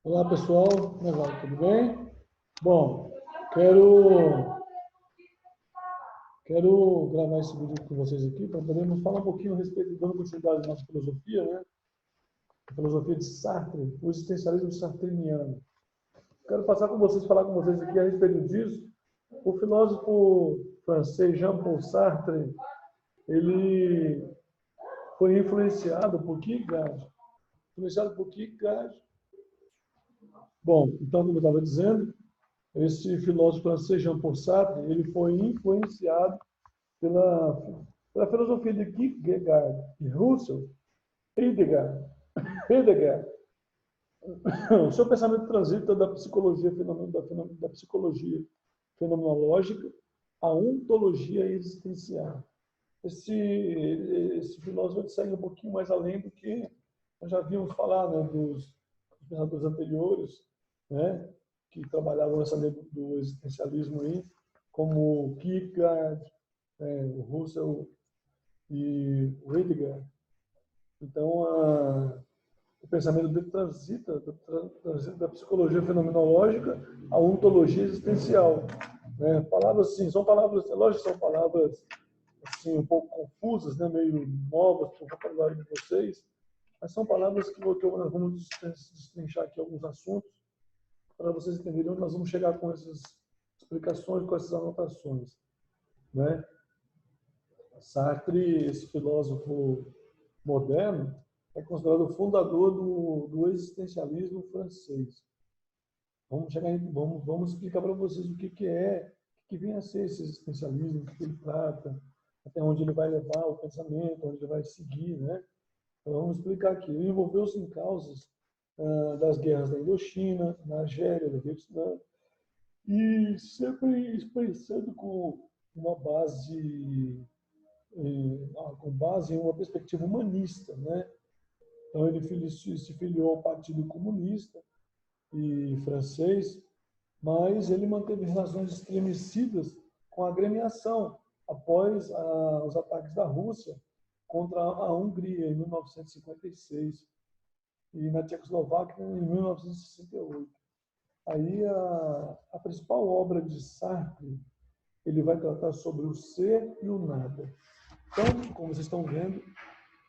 Olá, pessoal. Como vai? Tudo bem? Bom, quero gravar esse vídeo com vocês aqui para podermos falar um pouquinho a respeito, dando continuidade à nossa filosofia, né? A filosofia de Sartre, o existencialismo sartriniano. Quero passar com vocês, falar com vocês aqui a respeito disso. O filósofo francês Jean-Paul Sartre, ele foi influenciado por Kierkegaard. Bom, então, como eu estava dizendo, esse filósofo francês Jean-Paul Sartre, ele foi influenciado pela filosofia de Kierkegaard e Russell, Heidegger. O seu pensamento transita da psicologia, da psicologia fenomenológica à ontologia existencial. Esse filósofo segue um pouquinho mais além do que nós já vimos falar, né, dos pensadores anteriores, né, que trabalhavam nessa linha do existencialismo aí, como Kierkegaard, o Russell e o Heidegger. Então, o pensamento dele transita da psicologia fenomenológica à ontologia existencial. Né? Palavras assim, são palavras, lógico que são palavras assim, um pouco confusas, né? Meio novas para o vocabulário de vocês, mas são palavras que nós vamos destrinchar aqui alguns assuntos para vocês entenderem onde nós vamos chegar com essas explicações, com essas anotações. Né? Sartre, esse filósofo moderno, é considerado o fundador do existencialismo francês. Vamos explicar para vocês o que é, o que vem a ser esse existencialismo, o que ele trata, até onde ele vai levar o pensamento, onde ele vai seguir, né? Então, vamos explicar aqui. Ele envolveu-se em causas das guerras da Indochina, na Argélia, no Vietnã, e sempre expressando com base em uma perspectiva humanista, né? Então ele se filiou ao Partido Comunista e francês, mas ele manteve relações estremecidas com a agremiação após os ataques da Rússia contra a Hungria em 1956 e na Tchecoslováquia em 1968. Aí a principal obra de Sartre, ele vai tratar sobre o ser e o nada. Então, como vocês estão vendo,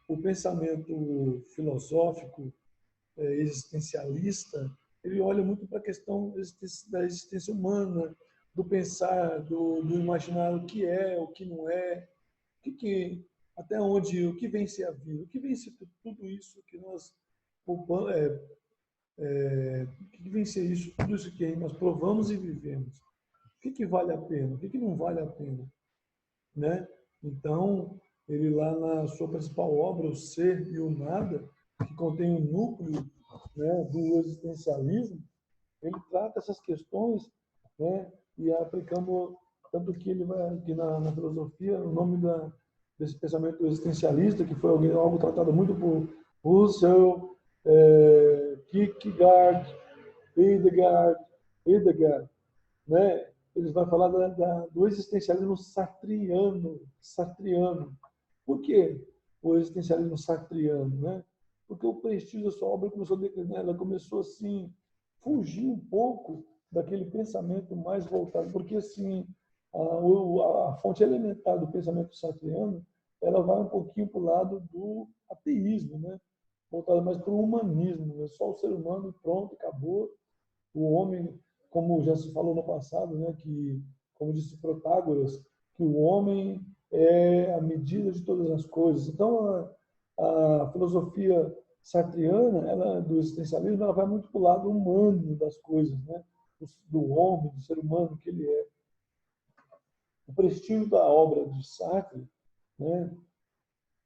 o pensamento filosófico existencialista, ele olha muito para a questão da existência humana, do pensar, do imaginar o que é, o que não é, até onde, o que vem ser a vida, o que vem ser tudo isso que nós o que vem ser isso, tudo isso que nós provamos e vivemos. O que vale a pena, o que não vale a pena, né? Então, ele lá na sua principal obra, O Ser e o Nada, que contém um núcleo, né, do existencialismo, ele trata essas questões, né, e aplicando tanto que ele vai aqui na filosofia, o nome desse pensamento existencialista, que foi algo tratado muito por Husserl, Kierkegaard, Heidegger, né? Eles vão falar do existencialismo sartriano. Por quê o existencialismo sartriano, né? Porque o prestígio da sua obra começou a declinar, ela começou assim fugir um pouco daquele pensamento mais voltado, porque assim a fonte elementar do pensamento sartriano, ela vai um pouquinho para o lado do ateísmo, né? Voltado mais para o humanismo, é só o ser humano, pronto, acabou. O homem, como já se falou no passado, né, que, como disse Protágoras, que o homem é a medida de todas as coisas. Então, a filosofia sartriana, do existencialismo, ela vai muito para o lado humano das coisas, né, do homem, do ser humano que ele é. O prestígio da obra de Sartre, né,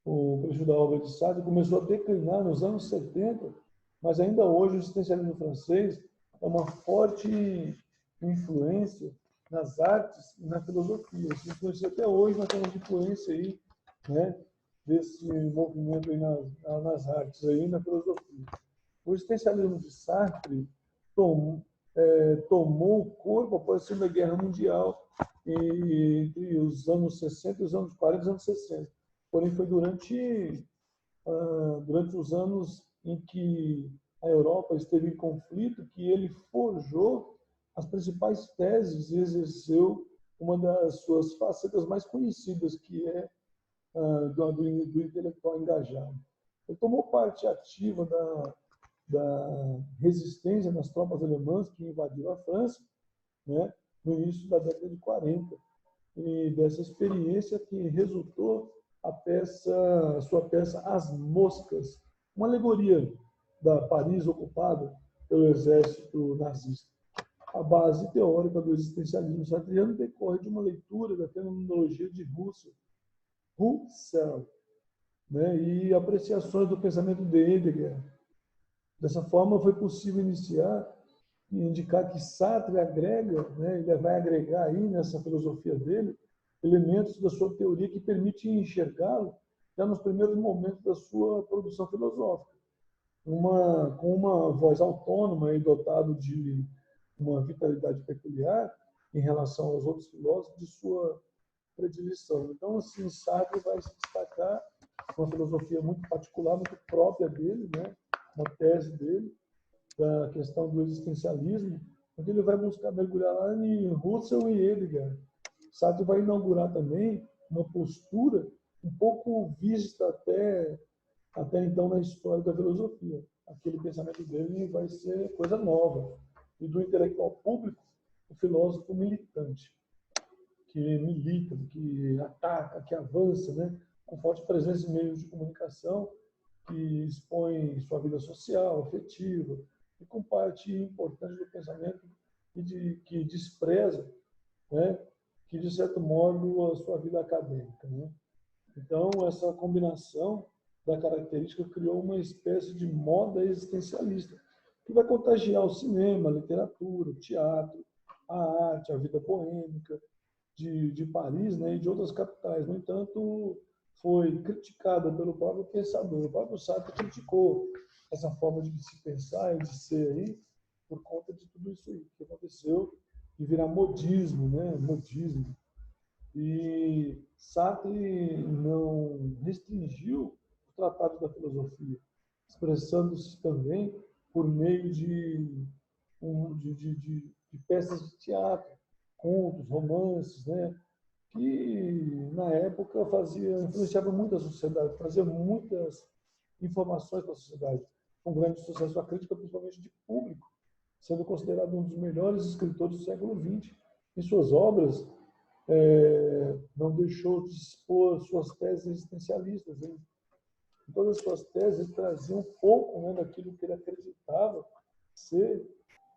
o prestígio da obra de Sartre começou a declinar nos anos 70, mas ainda hoje o existencialismo francês é uma forte influência nas artes e na filosofia. Isso influencia até hoje, nós temos influência aí, né, desse movimento aí nas artes aí, na filosofia. O existencialismo de Sartre tomou o corpo após a Segunda Guerra Mundial, entre os anos 60 e os anos 40 e os anos 60. Porém, foi durante os anos em que a Europa esteve em conflito, que ele forjou as principais teses e exerceu uma das suas facetas mais conhecidas, que é do intelectual engajado. Ele tomou parte ativa da resistência das tropas alemãs que invadiram a França, né, no início da década de 40. E dessa experiência que resultou a sua peça As Moscas, uma alegoria da Paris ocupada pelo exército nazista. A base teórica do existencialismo sartreano decorre de uma leitura da fenomenologia de Husserl, né, e apreciações do pensamento de Heidegger. Dessa forma, foi possível iniciar e indicar que Sartre agrega, né, ele vai agregar aí nessa filosofia dele, elementos da sua teoria que permitem enxergá-lo já nos primeiros momentos da sua produção filosófica. Com uma voz autônoma e dotado de uma vitalidade peculiar em relação aos outros filósofos de sua predileção. Então, assim, Sartre vai se destacar uma filosofia muito particular, muito própria dele, né? Uma tese dele, da questão do existencialismo, onde ele vai buscar mergulhar lá em Husserl e Heidegger. Sartre vai inaugurar também uma postura um pouco vista até então na história da filosofia. Aquele pensamento dele vai ser coisa nova. E do intelectual público, o filósofo militante, que milita, que ataca, que avança, né? Com forte presença em meios de comunicação, que expõe sua vida social, afetiva, e com parte importante do pensamento que despreza, né? Que, de certo modo, a sua vida acadêmica, né? Então, essa combinação da característica criou uma espécie de moda existencialista, que vai contagiar o cinema, a literatura, o teatro, a arte, a vida poêmica de Paris, né, e de outras capitais. No entanto, foi criticada pelo próprio pensador. O próprio Sartre criticou essa forma de se pensar e de ser aí, por conta de tudo isso aí que aconteceu, de virar modismo, né? Modismo. E Sartre não restringiu o tratado da filosofia, expressando-se também por meio de peças de teatro, contos, romances, né? Que na época influenciava muito a sociedade, trazia muitas informações para a sociedade, com grande sucesso à crítica, principalmente de público, sendo considerado um dos melhores escritores do século XX. Em suas obras, não deixou de expor suas teses existencialistas. Hein? Em todas as suas teses, ele trazia um pouco, né, daquilo que ele acreditava ser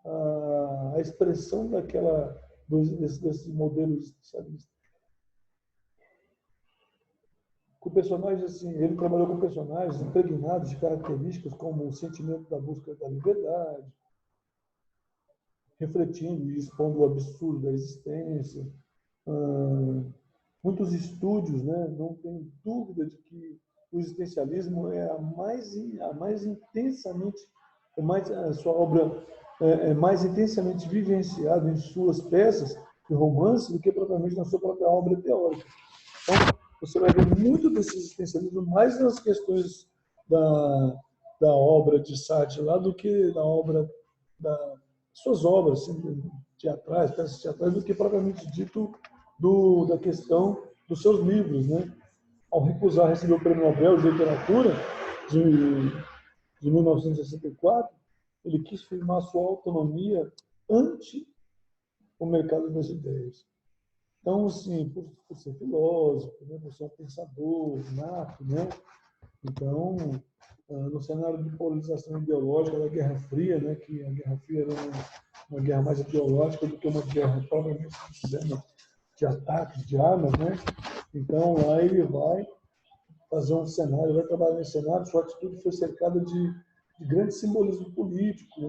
a expressão desse modelo existencialista. Com personagens, assim, ele trabalhou com personagens impregnados de características como o sentimento da busca da liberdade, refletindo e expondo o absurdo da existência. Muitos estúdios, né, não tem dúvida de que o existencialismo é a mais intensamente, a sua obra é mais intensamente vivenciada em suas peças e romances do que propriamente na sua própria obra teórica. Então, você vai ver muito desse existencialismo mais nas questões da obra de Sartre lá do que na obra das suas obras assim, teatrais, peças teatrais, do que propriamente dito da questão dos seus livros, né? Ao recusar receber o Prêmio Nobel de Literatura de 1964, ele quis firmar sua autonomia ante o mercado das ideias. Então, assim, por ser filósofo, né, por ser um pensador nato, né? Então, no cenário de polarização ideológica da Guerra Fria, né, que a Guerra Fria era uma guerra mais ideológica do que uma guerra propriamente de ataques, de armas, né? Então, lá ele vai fazer um cenário, vai trabalhar nesse cenário, sua atitude foi cercada de grande simbolismo político,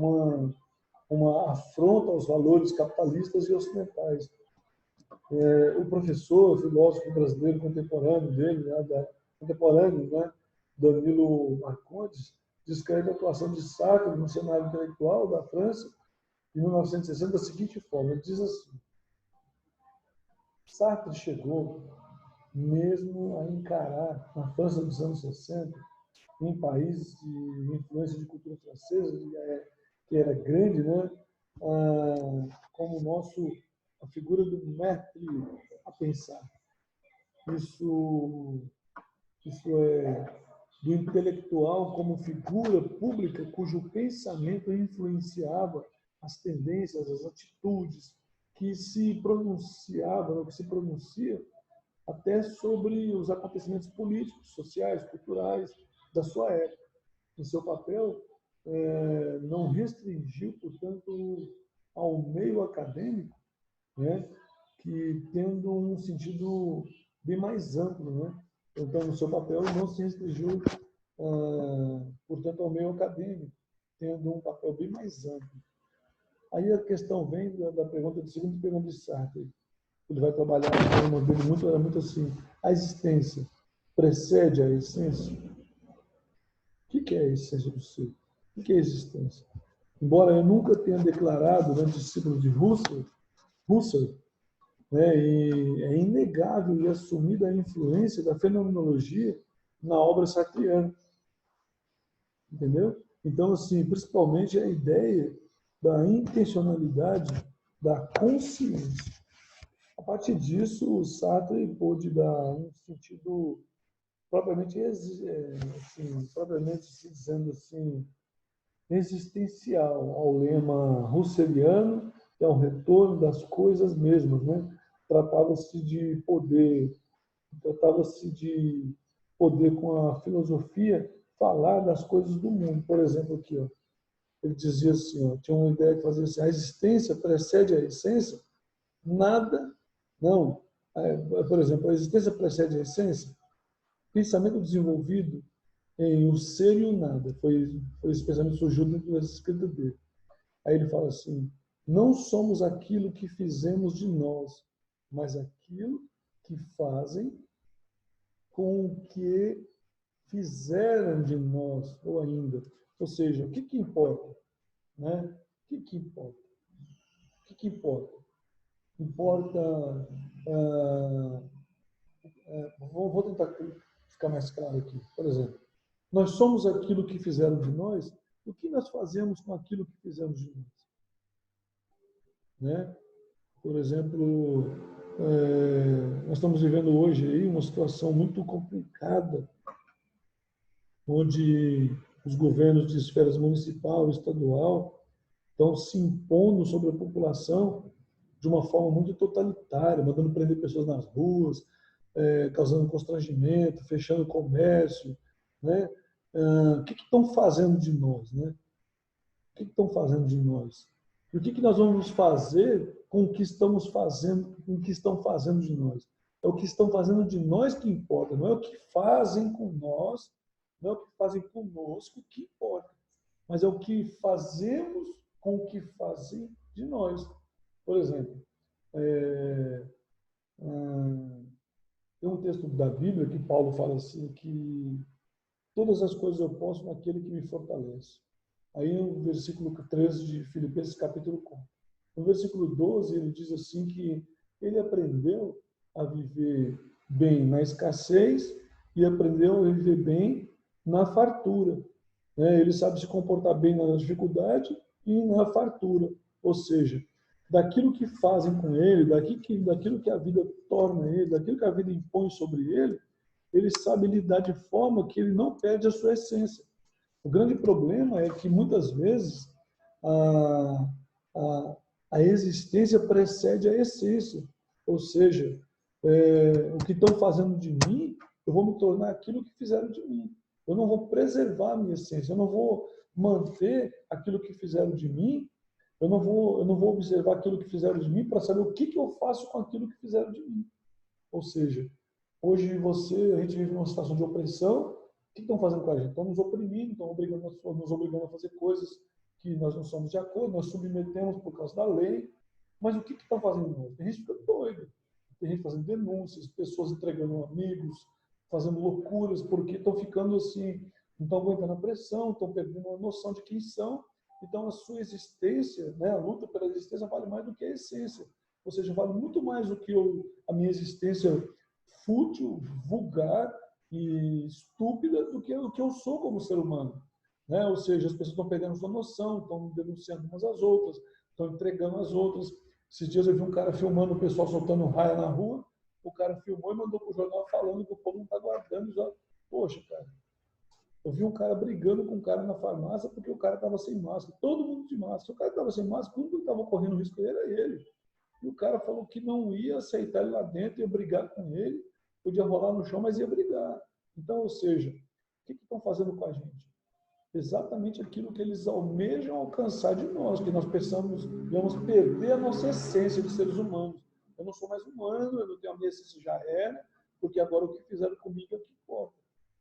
uma afronta aos valores capitalistas e ocidentais. O professor, filósofo brasileiro contemporâneo dele, né, Danilo Marcondes, descreve a atuação de Sartre no cenário intelectual da França em 1960 da seguinte forma: ele diz assim: Sartre chegou mesmo a encarar, na França dos anos 60, em países de influência de cultura francesa, que era grande, né? Como a figura do maître a pensar. Isso, isso é do intelectual como figura pública cujo pensamento influenciava as tendências, as atitudes que se pronunciavam, que se pronuncia até sobre os acontecimentos políticos, sociais, culturais da sua época. Em seu papel, não restringiu, portanto, ao meio acadêmico, né, que tendo um sentido bem mais amplo, né? Então, no seu papel, não se restringiu, portanto, ao meio acadêmico, tendo um papel bem mais amplo. Aí a questão vem da pergunta, da segunda pergunta de Sartre. Ele vai trabalhar no dele muito assim. A existência precede a essência? O que é a essência do ser? O que é a existência? Embora eu nunca tenha declarado, né, discípulo de Husserl, né, e é inegável e assumida a influência da fenomenologia na obra sartreana. Entendeu? Então, assim, principalmente a ideia da intencionalidade, da consciência. A partir disso, o Sartre pôde dar um sentido propriamente, assim, propriamente se dizendo assim, existencial ao lema husserliano, que é o retorno das coisas mesmas, né? Tratava-se de poder com a filosofia falar das coisas do mundo. Por exemplo, aqui, ó, ele dizia assim, ó, tinha uma ideia que fazia assim, a existência precede a essência, nada, não. Por exemplo, a existência precede a essência, pensamento desenvolvido em o ser e o nada. Foi esse pensamento que surgiu dentro das escritas dele. Aí ele fala assim, não somos aquilo que fizemos de nós, mas aquilo que fazem com o que fizeram de nós, ou ainda. Ou seja, o que importa? Né? O que importa? O que importa? Importa... vou tentar ficar mais claro aqui. Por exemplo, nós somos aquilo que fizeram de nós, o que nós fazemos com aquilo que fizemos de nós? Né? Por exemplo, nós estamos vivendo hoje aí uma situação muito complicada, onde os governos de esferas municipal e estadual estão se impondo sobre a população de uma forma muito totalitária, mandando prender pessoas nas ruas, causando constrangimento, fechando comércio, né? O que estão fazendo de nós, né? O que estão fazendo de nós? E o que nós vamos fazer com o que estamos fazendo, com o que estão fazendo de nós? É o que estão fazendo de nós que importa, não é o que fazem com nós, não é o que fazem conosco que importa, mas é o que fazemos com o que fazem de nós. Por exemplo, tem um texto da Bíblia que Paulo fala assim, que todas as coisas eu posso naquele que me fortalece. Aí no versículo 13 de Filipenses, capítulo 4. No versículo 12, ele diz assim que ele aprendeu a viver bem na escassez e aprendeu a viver bem na fartura. Ele sabe se comportar bem na dificuldade e na fartura. Ou seja, daquilo que fazem com ele, daquilo que a vida torna ele, daquilo que a vida impõe sobre ele sabe lidar de forma que ele não perde a sua essência. O grande problema é que, muitas vezes, a, a, a existência precede a essência. Ou seja, o que estão fazendo de mim, eu vou me tornar aquilo que fizeram de mim. Eu não vou preservar a minha essência, eu não vou manter aquilo que fizeram de mim, eu não vou observar aquilo que fizeram de mim para saber o que eu faço com aquilo que fizeram de mim. Ou seja, hoje a gente vive numa situação de opressão. O que estão fazendo com a gente? Estão nos oprimindo, estão nos obrigando a fazer coisas que nós não somos de acordo, nós submetemos por causa da lei. Mas o que estão fazendo nós? Tem gente ficando doida, tem gente fazendo denúncias, pessoas entregando amigos, fazendo loucuras, porque estão ficando assim, não estão aguentando a pressão, estão perdendo a noção de quem são. Então, a sua existência, né, a luta pela existência vale mais do que a essência. Ou seja, vale muito mais do que a minha existência fútil, vulgar, e estúpida do que o que eu sou como ser humano, né? Ou seja, as pessoas estão perdendo sua noção, estão denunciando umas às outras, estão entregando as outras. Esses dias eu vi um cara filmando o pessoal soltando raia na rua, o cara filmou e mandou para o jornal falando que o povo não está guardando já. Poxa, cara, eu vi um cara brigando com um cara na farmácia porque o cara estava sem máscara. Todo mundo de máscara. Se o cara estava sem máscara, o único que estava correndo risco era ele. E o cara falou que não ia aceitar ele lá dentro, ia brigar com ele, podia rolar no chão, mas ia brigar. Então, ou seja, o que estão fazendo com a gente? Exatamente aquilo que eles almejam alcançar de nós, que nós pensamos, vamos perder a nossa essência de seres humanos. Eu não sou mais humano, eu não tenho a minha essência, já era, porque agora o que fizeram comigo é o que importa.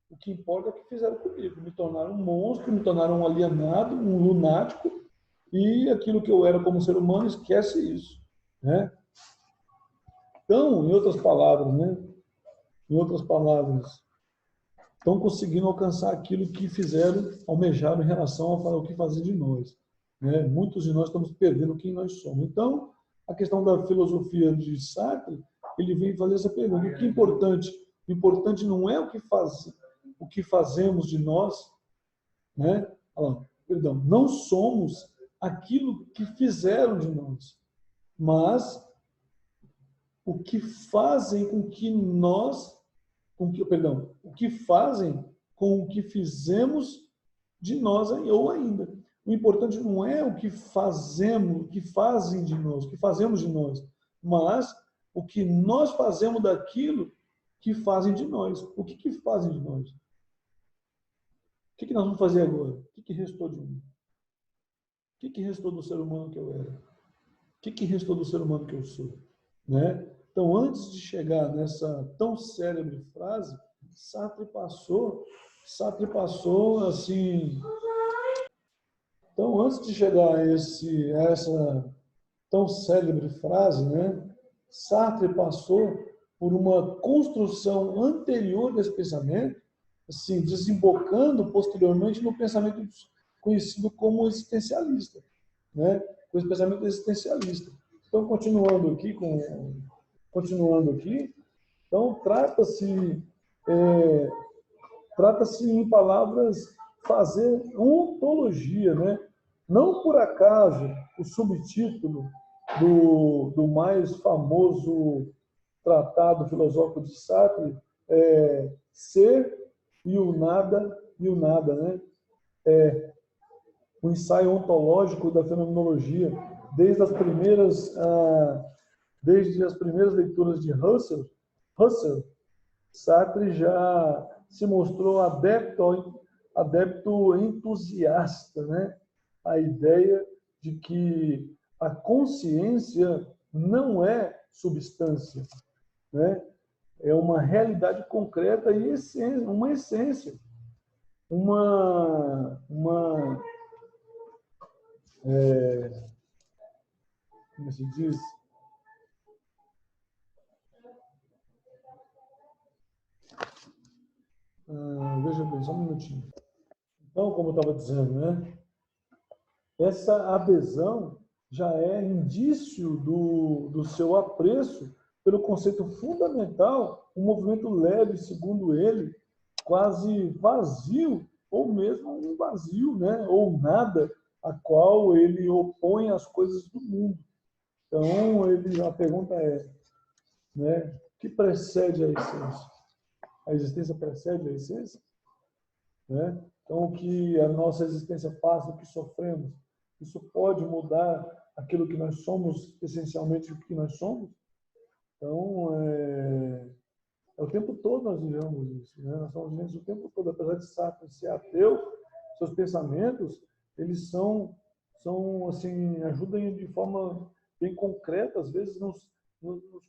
O que importa é o que fizeram comigo. Me tornaram um monstro, me tornaram um alienado, um lunático, e aquilo que eu era como ser humano, esquece isso, né? Então, em outras palavras, né? Em outras palavras, estão conseguindo alcançar aquilo que fizeram, almejaram em relação ao que fazer de nós, né? Muitos de nós estamos perdendo quem nós somos. Então, a questão da filosofia de Sartre, ele vem fazer essa pergunta: o que é importante? O importante não é o que fazemos de nós, né? Perdão, não somos aquilo que fizeram de nós, mas o que fazem com que nós, o que fazem com o que fizemos de nós ou ainda. O importante não é o que fazemos, o que fazem de nós, o que fazemos de nós, mas o que nós fazemos daquilo que fazem de nós. O que fazem de nós? O que nós vamos fazer agora? O que restou de mim? O que restou do ser humano que eu era? O que restou do ser humano que eu sou? Né? Então, antes de chegar nessa tão célebre frase, Sartre passou assim. Então, antes de chegar a essa tão célebre frase, né, Sartre passou por uma construção anterior desse pensamento, assim, desembocando posteriormente no pensamento conhecido como existencialista, né? Com esse pensamento existencialista. Então, continuando aqui, então trata-se em palavras fazer ontologia, né? Não por acaso o subtítulo do mais famoso tratado filosófico de Sartre é Ser e o Nada, né? O ensaio ontológico da fenomenologia, desde as primeiras leituras de Husserl, Sartre já se mostrou adepto entusiasta, né? A ideia de que a consciência não é substância, né? É uma realidade concreta e uma essência, como se diz? Veja bem, só um minutinho. Então, como eu estava dizendo, né? Essa adesão já é indício do seu apreço pelo conceito fundamental, um movimento leve, segundo ele, quase vazio, ou mesmo um vazio, né? Ou nada, a qual ele opõe às coisas do mundo. Então, a pergunta é, né? O que precede a essência? A existência precede a essência? Né? Então, o que a nossa existência passa, o que sofremos, isso pode mudar aquilo que nós somos, essencialmente o que nós somos? Então, o tempo todo nós vivemos isso, né? Nós estamos vivendo isso o tempo todo. Apesar de Sartre ser ateu, seus pensamentos, eles são assim, ajudam de forma bem concreta, às vezes nos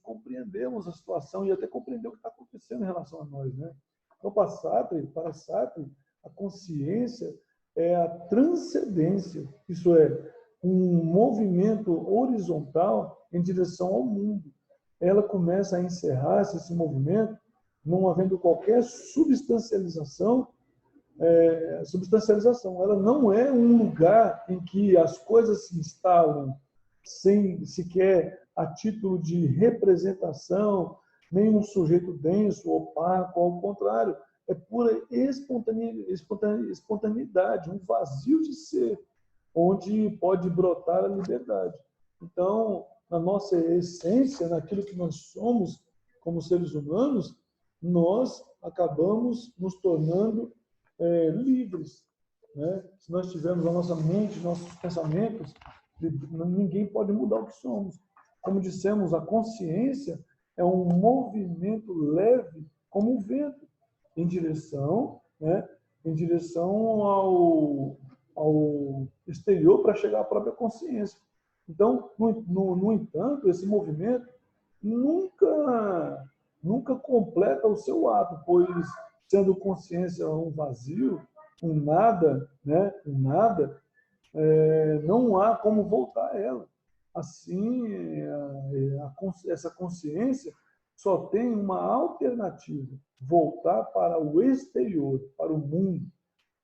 compreendemos a situação e até compreender o que está acontecendo em relação a nós, né? Então, para Sartre, a consciência é a transcendência, isso é, um movimento horizontal em direção ao mundo. Ela começa a encerrar-se esse movimento, não havendo qualquer substancialização. Ela não é um lugar em que as coisas se instalam sem sequer a título de representação, nem um sujeito denso, opaco, ao contrário. é pura espontaneidade, um vazio de ser, onde pode brotar a liberdade. Então, na nossa essência, naquilo que nós somos como seres humanos, nós acabamos nos tornando livres, né? Se nós tivermos a nossa mente, nossos pensamentos, ninguém pode mudar o que somos. Como dissemos, a consciência é um movimento leve como o vento, em direção, né? Em direção ao exterior para chegar à própria consciência. Então, no entanto, esse movimento nunca completa o seu ato, pois, sendo consciência um vazio, um nada, né? Um nada, não há como voltar a ela. Assim, essa consciência só tem uma alternativa: voltar para o exterior, para o mundo,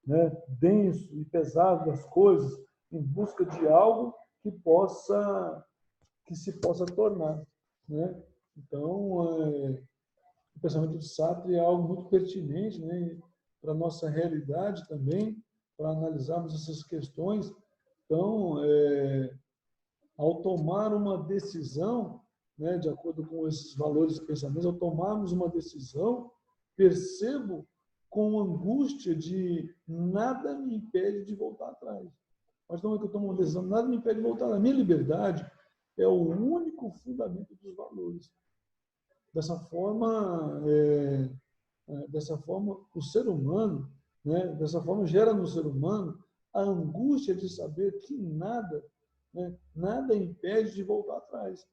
né, denso e pesado das coisas, em busca de algo que se possa tornar, né? Então, o pensamento de Sartre é algo muito pertinente, né, para a nossa realidade também, para analisarmos essas questões. Então, ao tomar uma decisão, né, de acordo com esses valores e pensamentos, ao tomarmos uma decisão, percebo com angústia de nada me impede de voltar atrás. Mas não é que eu tomo uma decisão, nada me impede de voltar atrás. A minha liberdade é o único fundamento dos valores. Dessa forma, o ser humano, né, dessa forma gera no ser humano a angústia de saber que nada, né, nada impede de voltar atrás.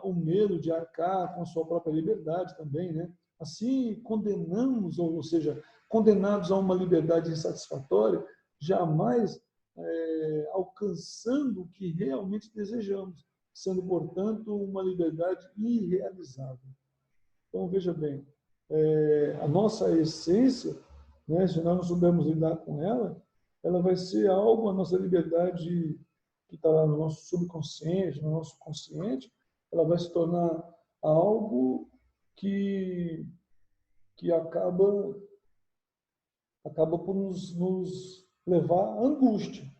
O medo de arcar com a sua própria liberdade também, né? Assim, condenamos, ou seja, condenados a uma liberdade insatisfatória, jamais alcançando o que realmente desejamos, sendo, portanto, uma liberdade irrealizável. Então, veja bem, a nossa essência, né, se nós não soubermos lidar com ela, ela vai ser algo, a nossa liberdade que está lá no nosso subconsciente, no nosso consciente, ela vai se tornar algo que acaba por nos levar à angústia.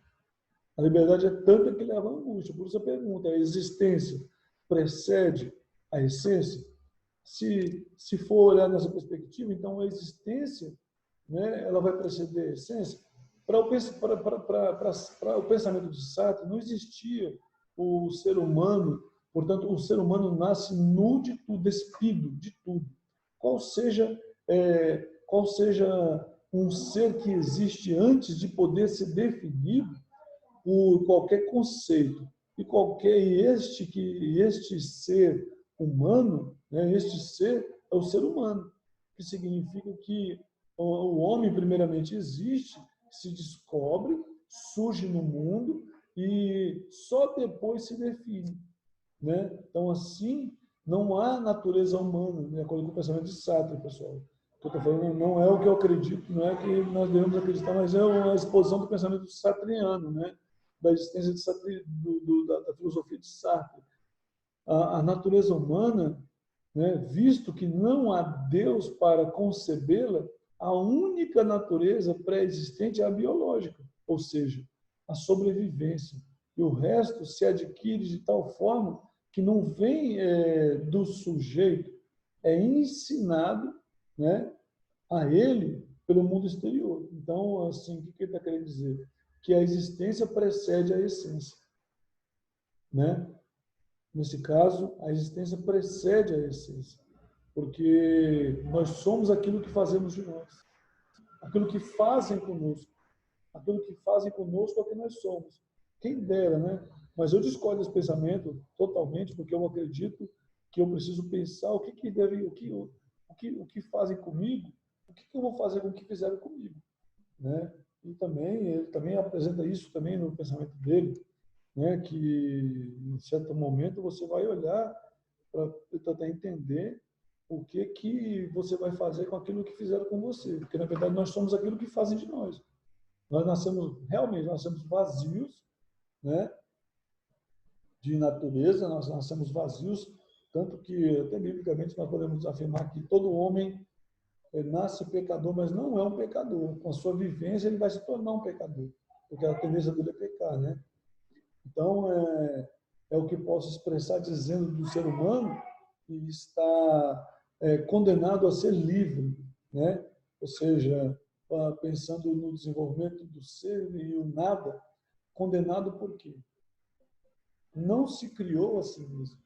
A liberdade é tanta que leva à angústia. Por isso a pergunta: a existência precede a essência? Se for olhar nessa perspectiva, então a existência, né, ela vai preceder a essência. Para o pensamento de Sartre, não existia o ser humano, portanto, o ser humano nasce nu de tudo, despido de tudo. Qual seja um ser que existe antes de poder ser definido por qualquer conceito. E este ser humano, né, este ser é o ser humano, que significa que o homem primeiramente existe, se descobre, surge no mundo e só depois se define, né? Então, assim, não há natureza humana, de acordo com o pensamento de Sartre, pessoal. O que eu estou falando não é o que eu acredito, não é que nós devemos acreditar, mas é uma exposição do pensamento sartriano, né? Da existência de Sartre, da filosofia de Sartre. A natureza humana, né, visto que não há Deus para concebê-la, a única natureza pré-existente é a biológica, ou seja, a sobrevivência. E o resto se adquire de tal forma que não vem do sujeito, é ensinado, né, a ele pelo mundo exterior. Então, assim, o que ele está querendo dizer? Que a existência precede a essência, né? Nesse caso, a existência precede a essência, porque nós somos aquilo que fazemos de nós, aquilo que fazem conosco, é o que nós somos. Quem dera, né? Mas eu discordo desse pensamento totalmente, porque eu acredito que eu preciso pensar o que fazem comigo, o que eu vou fazer com o que fizeram comigo, né? E também ele também apresenta isso também no pensamento dele, né, que em certo momento você vai olhar para tentar entender o que você vai fazer com aquilo que fizeram com você, porque na verdade nós somos aquilo que fazem de nós. Nós nascemos vazios, né, de natureza, nós nascemos vazios, tanto que até biblicamente nós podemos afirmar que todo homem nasce pecador, mas não é um pecador. Com a sua vivência, ele vai se tornar um pecador, porque a tendência dele é pecar, né? Então, é o que posso expressar dizendo do ser humano que está condenado a ser livre, né? Ou seja, pensando no desenvolvimento do ser e o nada, condenado por quê? Não se criou a si mesmo,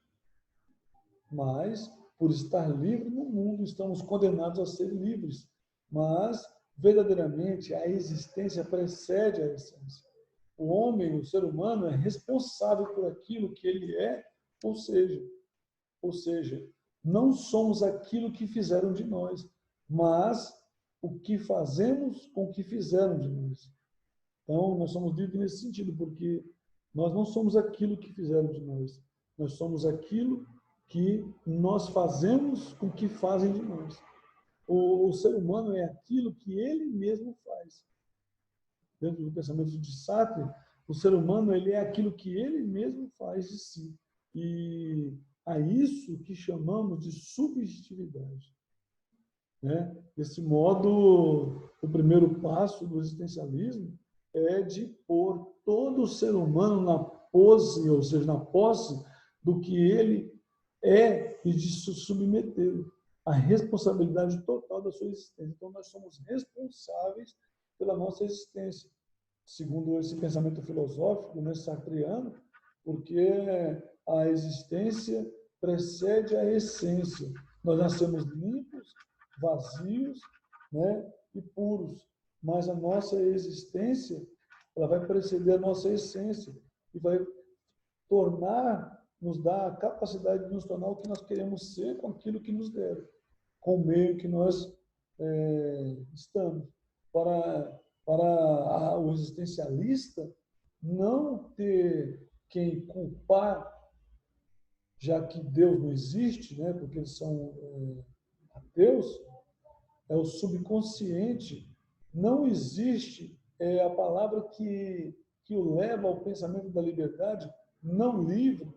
mas por estar livre no mundo, estamos condenados a ser livres. Mas, verdadeiramente, a existência precede a essência. O homem, o ser humano, é responsável por aquilo que ele é, ou seja, não somos aquilo que fizeram de nós, mas o que fazemos com o que fizeram de nós. Então, nós somos livres nesse sentido, porque nós não somos aquilo que fizeram de nós. Nós somos aquilo que nós fazemos com o que fazem de nós. O ser humano é aquilo que ele mesmo faz. Dentro do pensamento de Sartre, o ser humano ele é aquilo que ele mesmo faz de si. E a isso que chamamos de subjetividade. Né? Desse modo, o primeiro passo do existencialismo é de pôr todo o ser humano na pose, ou seja, na posse do que ele é e de se submetê-lo à responsabilidade total da sua existência. Então, nós somos responsáveis pela nossa existência, segundo esse pensamento filosófico, né, sartreano, porque a existência precede a essência. Nós nascemos limpos, vazios, né, e puros, mas a nossa existência ela vai preceder a nossa essência e vai nos dar a capacidade de nos tornar o que nós queremos ser com aquilo que nos deram, com o meio que nós estamos. Para o existencialista, não ter quem culpar, já que Deus não existe, né, porque eles são ateus, é o subconsciente. Não existe a palavra que o leva ao pensamento da liberdade, não livre,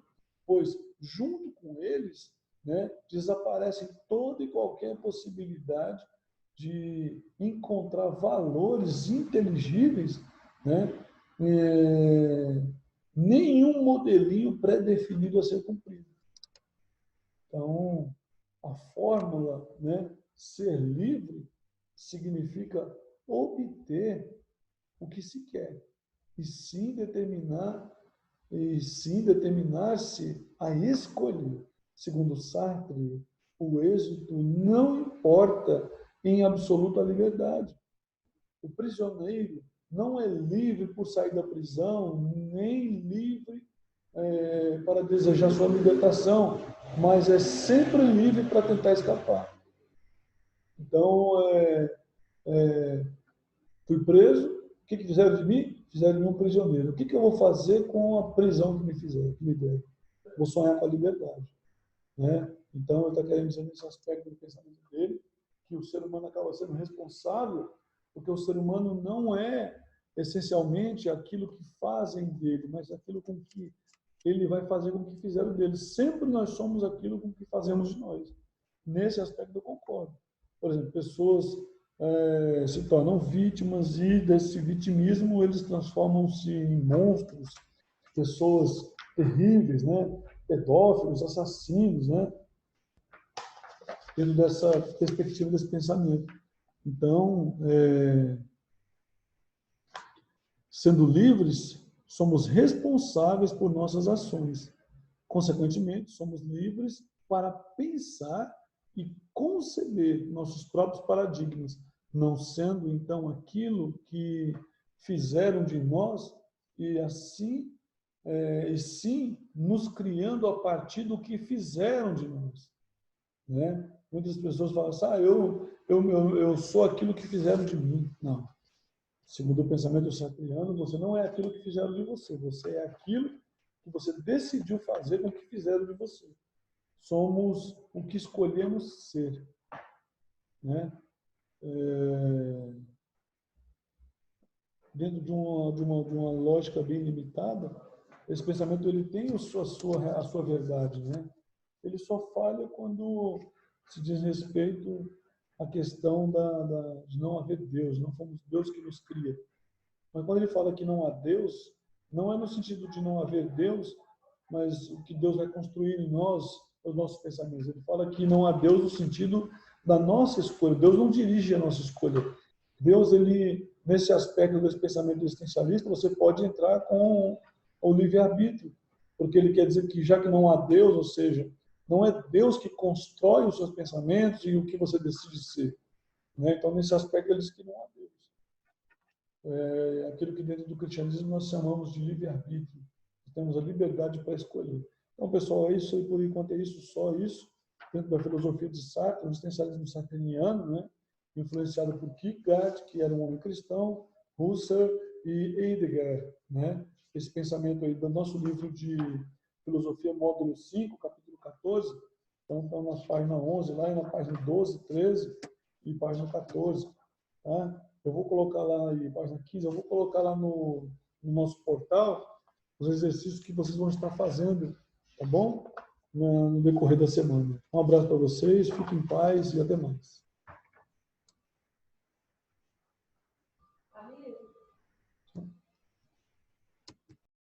pois junto com eles, né, desaparecem toda e qualquer possibilidade de encontrar valores inteligíveis, né, nenhum modelinho pré-definido a ser cumprido. Então, a fórmula, né, ser livre significa obter o que se quer e sim determinar-se a escolher. Segundo Sartre, o êxito não importa em absoluta liberdade. O prisioneiro não é livre por sair da prisão, nem livre para desejar sua libertação, mas é sempre livre para tentar escapar. Então, fui preso, o que fizeram de mim? Fizeram de mim um prisioneiro. O que eu vou fazer com a prisão que me fizeram, que me deram? Vou sonhar com a liberdade. Né? Então, ele está querendo dizer nesse aspecto do pensamento dele que o ser humano acaba sendo responsável, porque o ser humano não é essencialmente aquilo que fazem dele, mas aquilo com que ele vai fazer com que fizeram dele. Sempre nós somos aquilo com que fazemos de nós. Nesse aspecto eu concordo. Por exemplo, pessoas se tornam vítimas e desse vitimismo eles transformam-se em monstros, pessoas terríveis, né? Pedófilos, assassinos, né? Dentro dessa perspectiva, desse pensamento. Então, sendo livres, somos responsáveis por nossas ações. Consequentemente, somos livres para pensar e conceber nossos próprios paradigmas, não sendo, então, aquilo que fizeram de nós e assim, e sim nos criando a partir do que fizeram de nós. Né? Muitas pessoas falam assim, eu sou aquilo que fizeram de mim. Não. Segundo o pensamento sartreano, você não é aquilo que fizeram de você. Você é aquilo que você decidiu fazer com o que fizeram de você. Somos o que escolhemos ser. Né? Dentro de uma lógica bem limitada, esse pensamento ele tem a sua verdade. Né? Ele só falha quando se diz respeito a questão de não haver Deus, não fomos Deus que nos cria. Mas quando ele fala que não há Deus, não é no sentido de não haver Deus, mas o que Deus vai construir em nós, os nossos pensamentos. Ele fala que não há Deus no sentido da nossa escolha. Deus não dirige a nossa escolha. Deus, ele, nesse aspecto desse pensamento existencialista, você pode entrar com o livre-arbítrio, porque ele quer dizer que já que não há Deus, ou seja, não é Deus que constrói os seus pensamentos e o que você decide ser. Né? Então, nesse aspecto, ele diz que não há Deus. É aquilo que dentro do cristianismo nós chamamos de livre-arbítrio. Temos a liberdade para escolher. Então, pessoal, é isso aí, por enquanto é isso, só isso, dentro da filosofia de Sartre, o existencialismo sartreniano, né? Influenciado por Kierkegaard, que era um homem cristão, Husserl e Heidegger, né? Esse pensamento aí do nosso livro de filosofia, módulo 5, capítulo 14, então está na página 11, lá e na página 12, 13 e página 14, tá? Eu vou colocar lá, e página 15, eu vou colocar lá no nosso portal os exercícios que vocês vão estar fazendo, tá bom? No decorrer da semana. Um abraço para vocês, fiquem em paz e até mais.